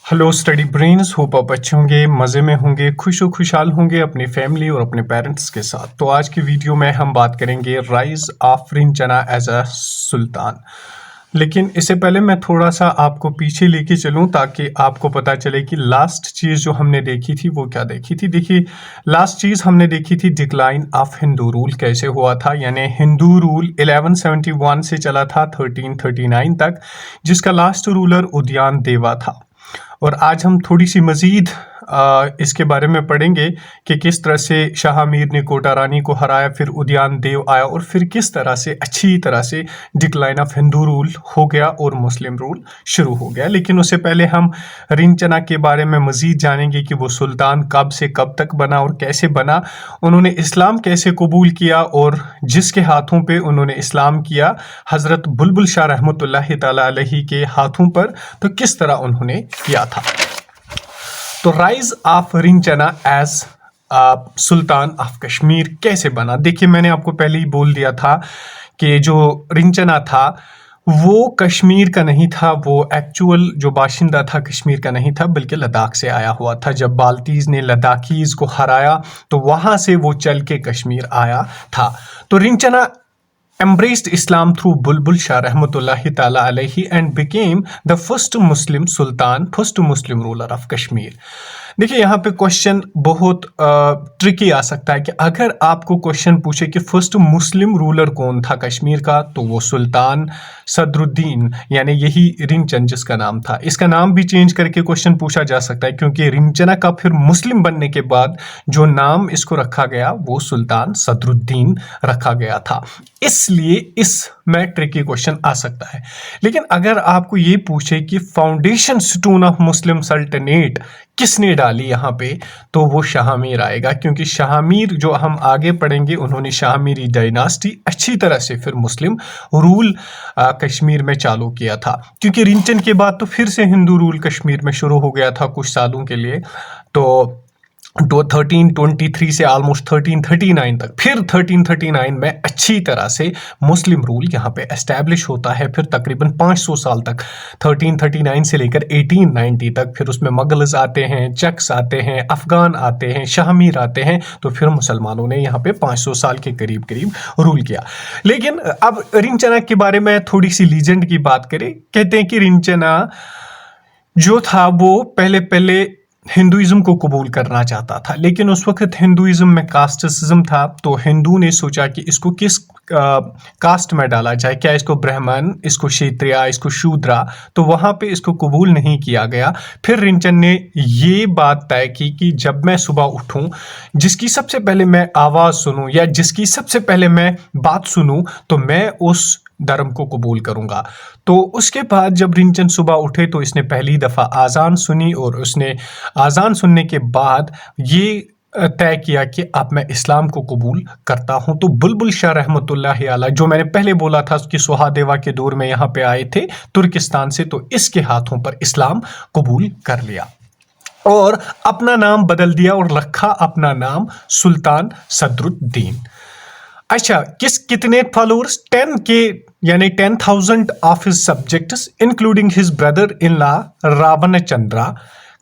Hello study brains, hope आप अच्छे होंगे, मज़े में होंगे, खुश व खुशहाल होंगे अपनी फैमिली और अपने पेरेंट्स के साथ। तो आज की वीडियो में हम बात करेंगे rise of Rinchana as a सुल्तान। लेकिन इससे पहले मैं थोड़ा सा आपको पीछे लेके चलूं ताकि आपको पता चले कि लास्ट चीज़ जो हमने देखी थी वो क्या देखी थी। देखिए, लास्ट चीज़ हमने देखी थी डिक्लाइन ऑफ हिंदू रूल कैसे हुआ था, यानी हिंदू रूल 1171 से चला था 1339 तक, जिसका लास्ट रूलर उदयन देवा था। और आज हम थोड़ी सी मज़ीद इसके बारे में पढ़ेंगे कि किस तरह से शाह मीर ने कोटा रानी को हराया, फिर उदयन देव आया और फिर किस तरह से अच्छी तरह से डिक्लाइन ऑफ हिंदू रूल हो गया और मुस्लिम रूल शुरू हो गया। लेकिन उससे पहले हम रिंचना के बारे में मज़ीद जानेंगे कि वो सुल्तान कब से कब तक बना और कैसे बना, उन्होंने इस्लाम कैसे कबूल किया और जिसके हाथों पे उन्होंने इस्लाम किया, हज़रत बुलबुल शाह रहमतुल्लाहि ताला अलैहि के हाथों पर, तो किस तरह उन्होंने किया था। तो rise of Rinchana as sultan of Kashmir कैसे बना। देखिए, मैंने आपको पहले ही बोल दिया था कि जो रिंचना था वो कश्मीर का नहीं था, वो एक्चुअल जो बाशिंदा था कश्मीर का नहीं था बल्कि लद्दाख से आया हुआ था। जब बाल्टीज़ ने लद्दाखीज़ को हराया तो वहाँ से वो चल के कश्मीर आया था। तो रिंचना embraced Islam through Bulbul Shah rahmatullahi ta'ala alayhi and became the first Muslim Sultan, first Muslim ruler of Kashmir। देखिए, यहाँ पे क्वेश्चन बहुत ट्रिकी आ सकता है कि अगर आपको क्वेश्चन पूछे कि फर्स्ट मुस्लिम रूलर कौन था कश्मीर का, तो वो सुल्तान सदरुद्दीन, यानी यही रिंचन जिसका नाम था। इसका नाम भी चेंज करके क्वेश्चन पूछा जा सकता है क्योंकि रिंचना का फिर मुस्लिम बनने के बाद जो नाम इसको रखा गया वो सुल्तान सदरुद्दीन रखा गया था, इसलिए इसमें ट्रिकी क्वेश्चन आ सकता है। लेकिन अगर आपको ये पूछे कि फाउंडेशन स्टोन ऑफ मुस्लिम सल्तनेट किसने डाली यहाँ पे, तो वो शाह मीर आएगा, क्योंकि शाह मीर जो हम आगे पढ़ेंगे उन्होंने शाह मीरी डायनास्टी अच्छी तरह से फिर मुस्लिम रूल कश्मीर में चालू किया था। क्योंकि रिंचन के बाद तो फिर से हिंदू रूल कश्मीर में शुरू हो गया था कुछ सालों के लिए, तो 1323 से ऑलमोस्ट 1339 तक, फिर 1339 में अच्छी तरह से मुस्लिम रूल यहाँ पे एस्टैब्लिश होता है। फिर तकरीबन 500 साल तक 1339 से लेकर 1890 तक, फिर उसमें मुगल्स आते हैं, चक्स आते हैं, अफगान आते हैं, शाहमीर आते हैं, तो फिर मुसलमानों ने यहाँ पे 500 साल के करीब करीब रूल किया। लेकिन अब रिंचना के बारे में थोड़ी सी लीजेंड की बात करें। कहते हैं कि रिंचना जो था वो पहले हिंदुइज्म को कबूल करना चाहता था, लेकिन उस वक्त हिंदुइज्म में कास्टिज्म था, तो हिंदू ने सोचा कि इसको किस कास्ट में डाला जाए, क्या इसको ब्राह्मण, इसको क्षत्रिय, इसको शूद्रा, तो वहाँ पे इसको कबूल नहीं किया गया। फिर रिंचन ने ये बात तय की कि जब मैं सुबह उठूं, जिसकी सबसे पहले मैं आवाज़ सुनूं या जिसकी सबसे पहले मैं बात सुनूं, तो मैं उस धर्म को कबूल करूंगा। तो उसके बाद जब रिंचन सुबह उठे तो इसने पहली दफ़ा आज़ान सुनी और उसने आज़ान सुनने के बाद ये तय किया कि अब मैं इस्लाम को कबूल करता हूं। तो बुलबुल शाह रहमतुल्लाहि अलैह, जो मैंने पहले बोला था कि सुहादेवा के दौर में यहाँ पे आए थे तुर्किस्तान से, तो इसके हाथों पर इस्लाम कबूल कर लिया और अपना नाम बदल दिया और रखा अपना नाम सुल्तान सदरुद्दीन। अच्छा, कितने फॉलोअर्स? 10 के, यानी 10,000 of his subjects including his brother in law Ravanchandra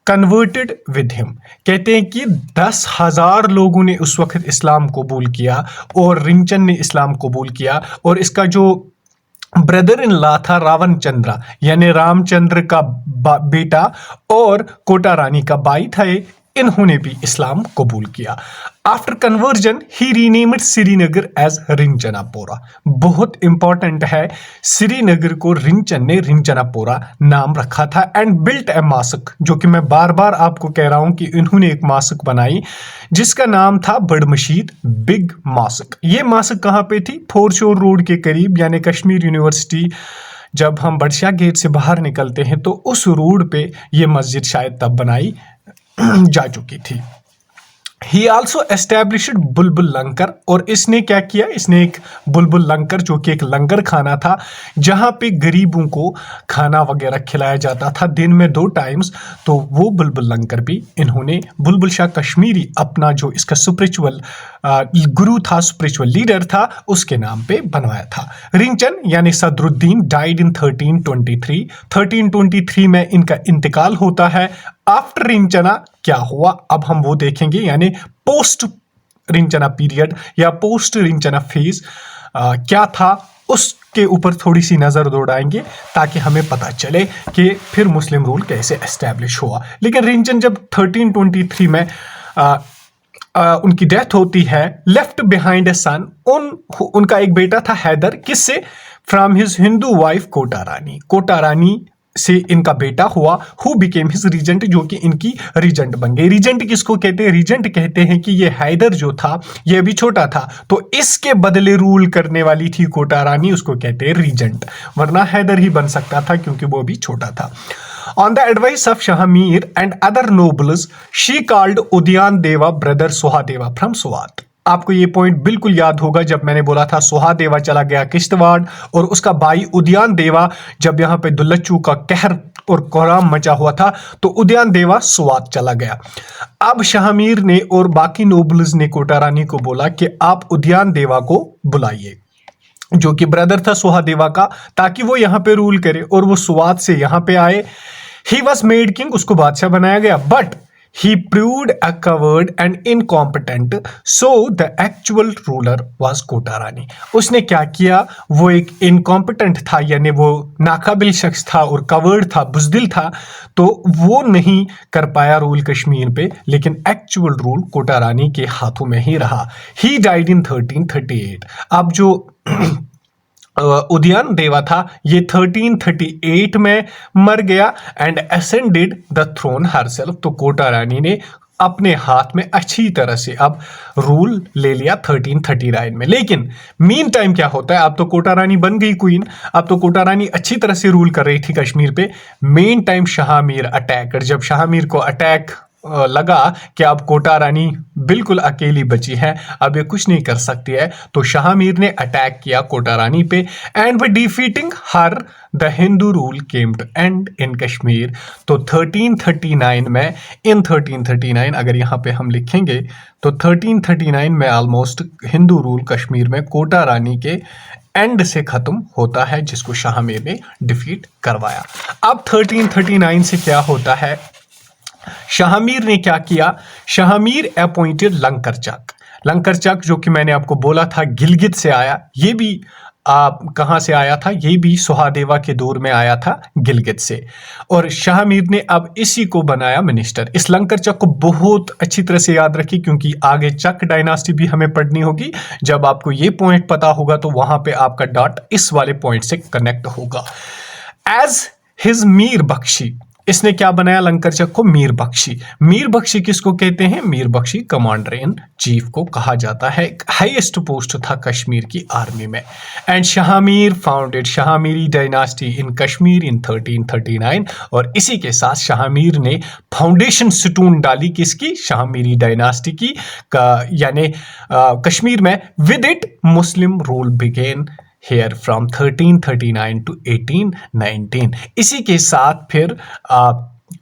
converted with him. कहते हैं कि 10,000 लोगों ने उस वक्त इस्लाम कबूल किया और रिंचन ने इस्लाम कबूल किया। और इसका जो ब्रदर इन लॉ था रावणचंद्रा, यानी रामचंद्र का बेटा और कोटा रानी का भाई था, इन्होंने भी इस्लाम कबूल किया। आफ्टर कन्वर्जन ही रीनेम्ड श्रीनगर एज रिंचनापोरा। बहुत इंपॉर्टेंट है, श्रीनगर को रिंचन ने रिंचनापोरा नाम रखा था। एंड बिल्ट ए मास्क, जो कि मैं बार बार आपको कह रहा हूं कि इन्होंने एक मास्क बनाई जिसका नाम था बड़ मशीद बिग मास्क। ये मास्क कहाँ पे थी? फोरशोर रोड के करीब, यानी कश्मीर यूनिवर्सिटी जब हम बड़शाह गेट से बाहर निकलते हैं तो उस रोड पे ये मस्जिद शायद तब बनाई जा चुकी थी। ही आल्सो एस्टैब्लिश्ड बुलबुल लंगर, और इसने क्या किया, इसने एक बुलबुल लंगर जो कि एक लंगर खाना था जहां पे गरीबों को खाना वगैरह खिलाया जाता था दिन में 2 टाइम्स। तो वो बुलबुल लंगर भी इन्होंने बुलबुल शाह कश्मीरी अपना जो इसका स्पिरिचुअल गुरु था, स्पिरिचुअल लीडर था, उसके नाम पे बनवाया था। रिंचन यानी सदरुद्दीन डाइड इन 1323। 1323 में इनका इंतकाल होता है। आफ्टर रिंचना क्या हुआ अब हम वो देखेंगे, यानी पोस्ट रिंचना पीरियड या पोस्ट रिंचना फेज क्या था, उसके ऊपर थोड़ी सी नजर दौड़ाएंगे ताकि हमें पता चले कि फिर मुस्लिम रूल कैसे एस्टैब्लिश हुआ। लेकिन रिंचन जब 1323 में उनकी डेथ होती है, लेफ्ट बिहाइंड ए सन, उनका एक बेटा था हैदर, किससे, from his Hindu wife Kota Rani. Kota Rani से इनका बेटा हुआ, हु बिकेम हिज रीजेंट, जो कि इनकी रीजेंट बन गई। रीजेंट किसको कहते हैं, रीजेंट कहते हैं कि ये हैदर जो था ये अभी छोटा था, तो इसके बदले रूल करने वाली थी कोटा रानी, उसको कहते हैं रीजेंट, वरना हैदर ही बन सकता था क्योंकि वो अभी छोटा था। On the advice of Shahamir and other nobles, she called Udayan देवा ब्रदर सुहादेवा फ्रॉम सुवात। आपको ये पॉइंट बिल्कुल याद होगा जब मैंने बोला था सुहादेवा चला गया किश्तवाड़ और उसका भाई उदयन देवा, जब यहाँ पे दुल्लच्चू का कहर और कोहराम मचा हुआ था तो उदयन देवा सुवात चला गया। अब शाहमीर ने और बाकी नोबल्स ने कोटा रानी को बोला कि आप उदयन देवा को बुलाइए, जो कि ब्रदर था सुहादेवा का, ताकि वो यहाँ पे रूल करे, और वो सुवात से यहाँ पे आए। ही वॉज मेड किंग, उसको बादशाह बनाया गया, but he proved a coward and incompetent, so the actual ruler was Kota Rani. उसने क्या किया, वो एक incompetent था, यानी वो नाकाबिल शख्स था और कवर्ड था, बुजदिल था, तो वो नहीं कर पाया रूल कश्मीर पे, लेकिन एक्चुअल रूल कोटा रानी के हाथों में ही रहा। He died in 1338। अब जो उदयन देवा था ये 1338 में मर गया and ascended the throne herself. तो कोटा रानी ने अपने हाथ में अच्छी तरह से अब रूल ले लिया 1339 में। लेकिन मीन टाइम क्या होता है, अब तो कोटा रानी बन गई क्वीन, अब तो कोटा रानी अच्छी तरह से रूल कर रही थी कश्मीर पे। मेन टाइम शाहमीर अटैकर, जब शाहमीर को अटैक लगा कि अब कोटा रानी बिल्कुल अकेली बची है, अब ये कुछ नहीं कर सकती है, तो शाहमीर ने अटैक किया कोटा रानी पे and by defeating her the Hindu rule came to end in Kashmir. तो 1339 में, इन 1339 अगर यहाँ पे हम लिखेंगे तो 1339 में ऑलमोस्ट हिंदू रूल कश्मीर में कोटा रानी के एंड से खत्म होता है, जिसको शाहमीर ने डिफीट करवाया। अब 1339 से क्या होता है, शाहमीर ने क्या किया, शाहमीर अपॉइंटेड लंकरचक। लंकरचक जो कि मैंने आपको बोला था गिलगित से आया, ये भी कहाँ से आया था, ये भी सुहादेवा के दौर में आया था गिलगित से, और शाहमीर ने अब इसी को बनाया मिनिस्टर। इस लंकरचक को बहुत अच्छी तरह से याद रखिए क्योंकि आगे चक डायनास्टी भी हमें पढ़नी होगी। जब आपको ये पॉइंट पता होगा तो वहां पे आपका डॉट इस वाले पॉइंट से कनेक्ट होगा। एज हिज मीर बख्शी, इसने क्या बनाया लंकरचक को, मीर बख्शी। मीर बख्शी किसको कहते हैं, Mir Bakhshi commander in chief को कहा जाता है, हाईएस्ट पोस्ट था कश्मीर की आर्मी में। And Shahmir founded Shahmiri dynasty in Kashmir in 1339, और इसी के साथ शाहमीर ने फाउंडेशन स्टोन डाली किसकी, शाहमीरी डायनास्टी की, यानी कश्मीर में। With it Muslim rule began here from 1339 to 1819। इसी के साथ फिर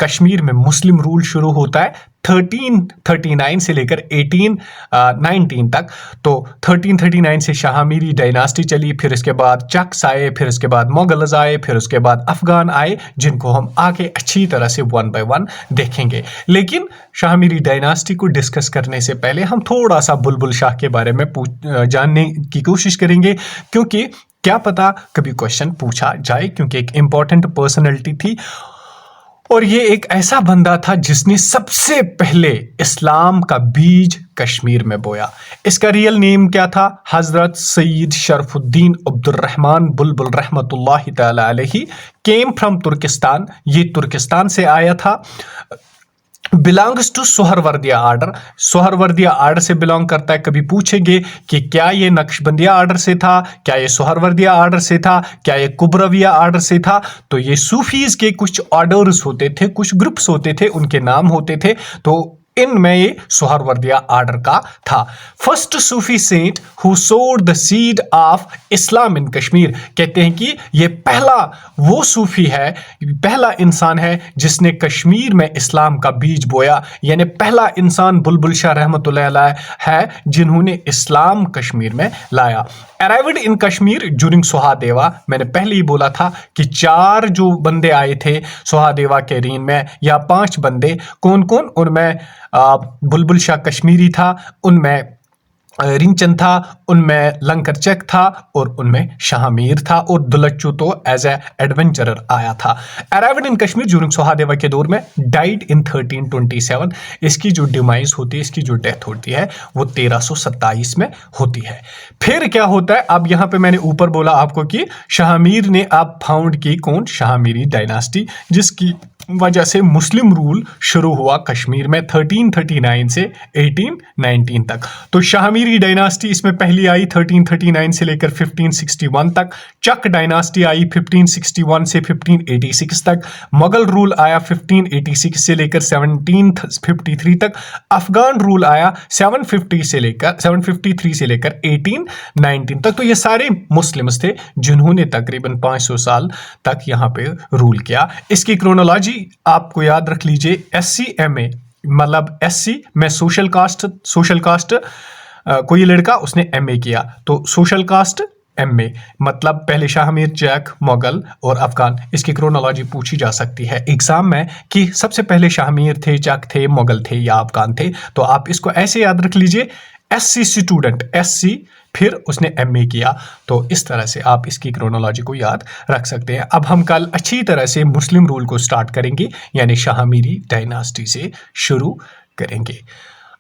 कश्मीर में मुस्लिम रूल शुरू होता है 1339 से लेकर 1819 तक। तो 1339 से शाहमीरी डायनास्टी चली, फिर इसके बाद चक्स आए, फिर इसके बाद मुगल्स आए, फिर उसके बाद अफगान आए, जिनको हम आगे अच्छी तरह से वन बाय वन देखेंगे। लेकिन शाहमीरी डायनास्टी को डिस्कस करने से पहले हम थोड़ा सा बुलबुल शाह के बारे में जानने की कोशिश करेंगे, क्योंकि क्या पता कभी क्वेश्चन पूछा जाए, क्योंकि एक इंपॉर्टेंट पर्सनैलिटी थी और ये एक ऐसा बंदा था जिसने सबसे पहले इस्लाम का बीज कश्मीर में बोया। इसका रियल नेम क्या था, हजरत सईद शरफुद्दीन अब्दुर्रहमान बुलबुल रहमतुल्लाहि तआला अलैहि, केम फ्रॉम तुर्किस्तान। ये तुर्किस्तान से आया था। Belongs to Suhrawardiya order, Suhrawardiya order से बिलोंग करता है। कभी पूछेंगे कि क्या ये नक्शबंदिया आर्डर से था, क्या ये सोहरवर्दिया आर्डर से था, क्या ये कुबरविया आर्डर से था, तो ये सूफीज के कुछ ऑर्डर्स होते थे, कुछ ग्रुप्स होते थे, उनके नाम होते थे। तो इनमें ये सुहरवर्दिया आर्डर का था। फर्स्ट सूफी सेंट हु सोड द सीड ऑफ इस्लाम इन कश्मीर, कहते हैं कि ये पहला वो सूफी है, पहला इंसान है जिसने कश्मीर में इस्लाम का बीज बोया, यानी पहला इंसान बुलबुल शाह रहमतुल्लाह अलैह है जिन्होंने इस्लाम कश्मीर में लाया। अराइव्ड इन कश्मीर ड्यूरिंग सुहादेवा, मैंने पहले ही बोला था कि 4 जो बंदे आए थे सुहादेवा के रीन में, या 5 बंदे, कौन कौन, उनमें बुलबुल शाह कश्मीरी था, उनमें रिंचन था, उनमें लंकर चेक था और उनमें शाहमीर था, और दुलच्चू तो एज ए एडवेंचरर आया था। अराइव्ड इन कश्मीर ड्यूरिंग सुहादेवा के दौर में, डाइड इन 1327, इसकी जो डिमाइज होती है, इसकी जो डेथ होती है वो 1327 में होती है। फिर क्या होता है, अब यहाँ पे मैंने ऊपर बोला आपको कि शाहमीर ने अब फाउंड की कौन, शाहमीरी डायनास्टी, जिसकी वजह से मुस्लिम रूल शुरू हुआ कश्मीर में 1339 से 1819 तक। तो शाहमीरी डायनास्टी इसमें पहली आई 1339 से लेकर 1561 तक, चक डायनास्टी आई 1561 से 1586 तक, मुगल रूल आया 1586 से लेकर 1753 तक, अफगान रूल आया 753 से लेकर 1819 तक। तो ये सारे मुस्लिम्स थे जिन्होंने तकरीबन 500 साल तक यहाँ पे रूल किया। इसकी क्रोनोलॉजी आपको याद रख लीजिए, SCMA मतलब SC में सोशल कास्ट, कोई लड़का उसने MA किया तो सोशल कास्ट MA, मतलब पहले शाहमीर, चक, मुगल और अफगान। इसकी क्रोनोलॉजी पूछी जा सकती है एग्जाम में कि सबसे पहले शाहमीर थे, चक थे, मुगल थे या अफगान थे। तो आप इसको ऐसे याद रख लीजिए, SC स्टूडेंट, SC फिर उसने MA किया। तो इस तरह से आप इसकी क्रोनोलॉजी को याद रख सकते हैं। अब हम कल अच्छी तरह से मुस्लिम रूल को स्टार्ट करेंगे, यानी शाहमीरी डायनास्टी से शुरू करेंगे।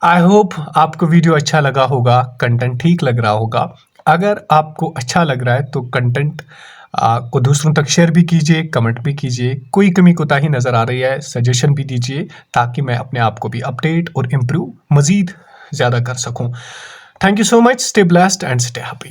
आई होप आपको वीडियो अच्छा लगा होगा, कंटेंट ठीक लग रहा होगा। अगर आपको अच्छा लग रहा है तो कंटेंट को दूसरों तक शेयर भी कीजिए, कमेंट भी कीजिए। कोई कमी कोताही नज़र आ रही है सजेशन भी दीजिए, ताकि मैं अपने आप को भी अपडेट और इम्प्रूव मज़ीद ज़्यादा कर सकूं। Thank you so much. Stay blessed and stay happy.